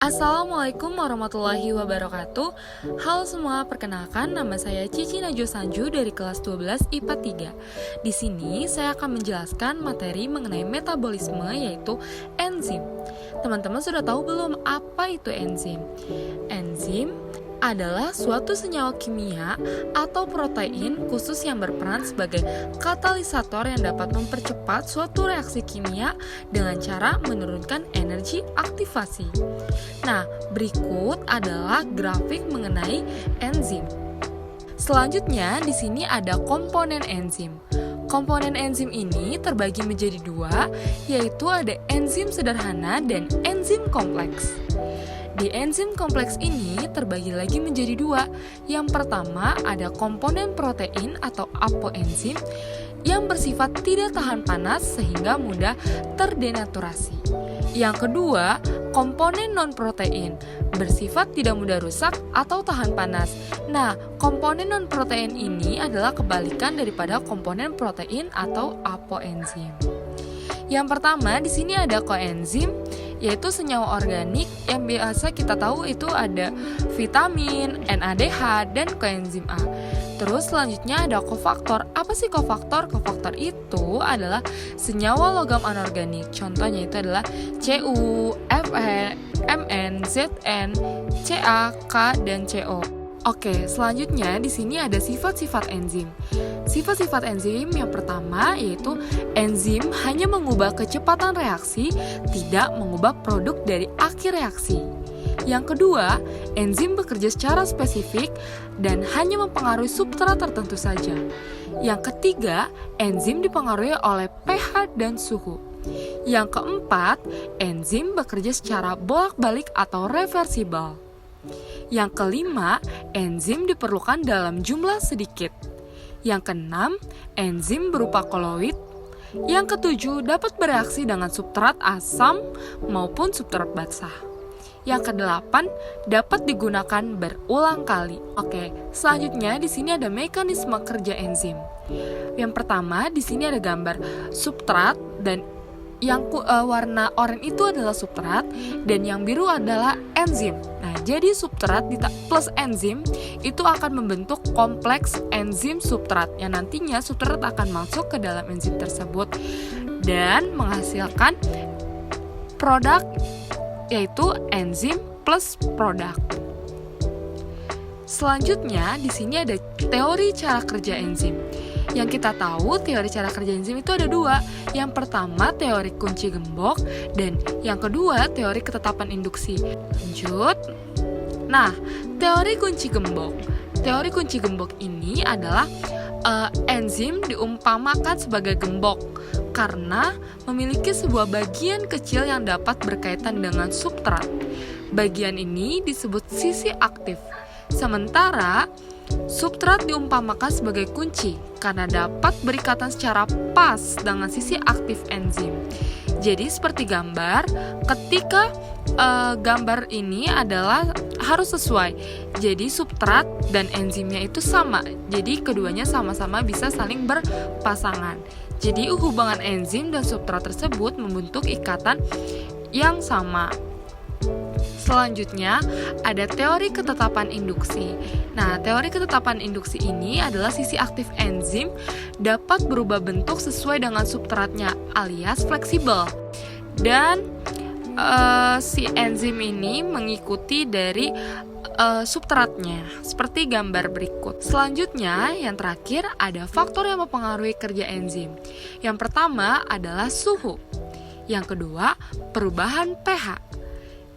Assalamualaikum warahmatullahi wabarakatuh. Halo semua, perkenalkan nama saya Cici Najwa Sanju dari kelas 12 IPA 3. Di sini saya akan menjelaskan materi mengenai metabolisme yaitu enzim. Teman-teman sudah tahu belum apa itu enzim? Enzim adalah suatu senyawa kimia atau protein khusus yang berperan sebagai katalisator yang dapat mempercepat suatu reaksi kimia dengan cara menurunkan energi aktivasi. Nah, berikut adalah grafik mengenai enzim. Selanjutnya, di sini ada komponen enzim. Komponen enzim ini terbagi menjadi dua, yaitu ada enzim sederhana dan enzim kompleks. Di enzim kompleks ini terbagi lagi menjadi dua. Yang pertama ada komponen protein atau apoenzim yang bersifat tidak tahan panas sehingga mudah terdenaturasi. Yang kedua, komponen non-protein bersifat tidak mudah rusak atau tahan panas. Nah, komponen non-protein ini adalah kebalikan daripada komponen protein atau apoenzim. Yang pertama, di sini ada koenzim, yaitu senyawa organik yang biasa kita tahu itu ada vitamin, NADH, dan koenzim A. Terus selanjutnya ada kofaktor. Apa sih kofaktor? Kofaktor itu adalah senyawa logam anorganik. Contohnya itu adalah Cu, Fe, Mn, Zn, Ca, K, dan Co. Oke, selanjutnya di sini ada sifat-sifat enzim. Sifat-sifat enzim yang pertama yaitu enzim hanya mengubah kecepatan reaksi, tidak mengubah produk dari akhir reaksi. Yang kedua, enzim bekerja secara spesifik dan hanya mempengaruhi substrat tertentu saja. Yang ketiga, enzim dipengaruhi oleh pH dan suhu. Yang keempat, enzim bekerja secara bolak-balik atau reversibel. Yang kelima, enzim diperlukan dalam jumlah sedikit. Yang keenam, enzim berupa koloid. Yang ketujuh, dapat bereaksi dengan substrat asam maupun substrat basah. Yang kedelapan, dapat digunakan berulang kali. Oke, selanjutnya di sini ada mekanisme kerja enzim. Yang pertama, di sini ada gambar substrat dan yang warna oranye itu adalah substrat dan yang biru adalah enzim. Nah, jadi substrat plus enzim itu akan membentuk kompleks enzim substrat yang nantinya substrat akan masuk ke dalam enzim tersebut dan menghasilkan produk yaitu enzim plus produk. Selanjutnya di sini ada teori cara kerja enzim. Yang kita tahu teori cara kerja enzim itu ada dua. Yang pertama teori kunci gembok dan yang kedua teori ketetapan induksi. Lanjut. Nah, teori kunci gembok. Teori kunci gembok ini adalah enzim diumpamakan sebagai gembok karena memiliki sebuah bagian kecil yang dapat berkaitan dengan substrat. Bagian ini disebut sisi aktif. Sementara substrat diumpamakan sebagai kunci karena dapat berikatan secara pas dengan sisi aktif enzim. Jadi seperti gambar, ketika gambar ini adalah harus sesuai. Jadi substrat dan enzimnya itu sama. Jadi keduanya sama-sama bisa saling berpasangan. Jadi hubungan enzim dan substrat tersebut membentuk ikatan yang sama. Selanjutnya, ada teori ketetapan induksi. Nah, teori ketetapan induksi ini adalah sisi aktif enzim dapat berubah bentuk sesuai dengan substratnya alias fleksibel. Dan si enzim ini mengikuti dari substratnya, seperti gambar berikut. Selanjutnya, yang terakhir ada faktor yang mempengaruhi kerja enzim. Yang pertama adalah suhu. Yang kedua, perubahan pH.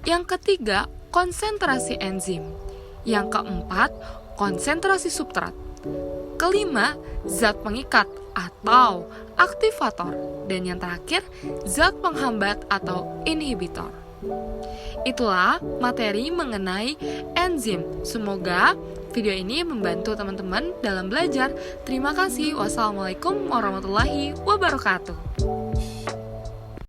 Yang ketiga, konsentrasi enzim. Yang keempat, konsentrasi substrat. Kelima, zat pengikat atau aktivator. Dan yang terakhir, zat penghambat atau inhibitor. Itulah materi mengenai enzim. Semoga video ini membantu teman-teman dalam belajar. Terima kasih. Wassalamualaikum warahmatullahi wabarakatuh.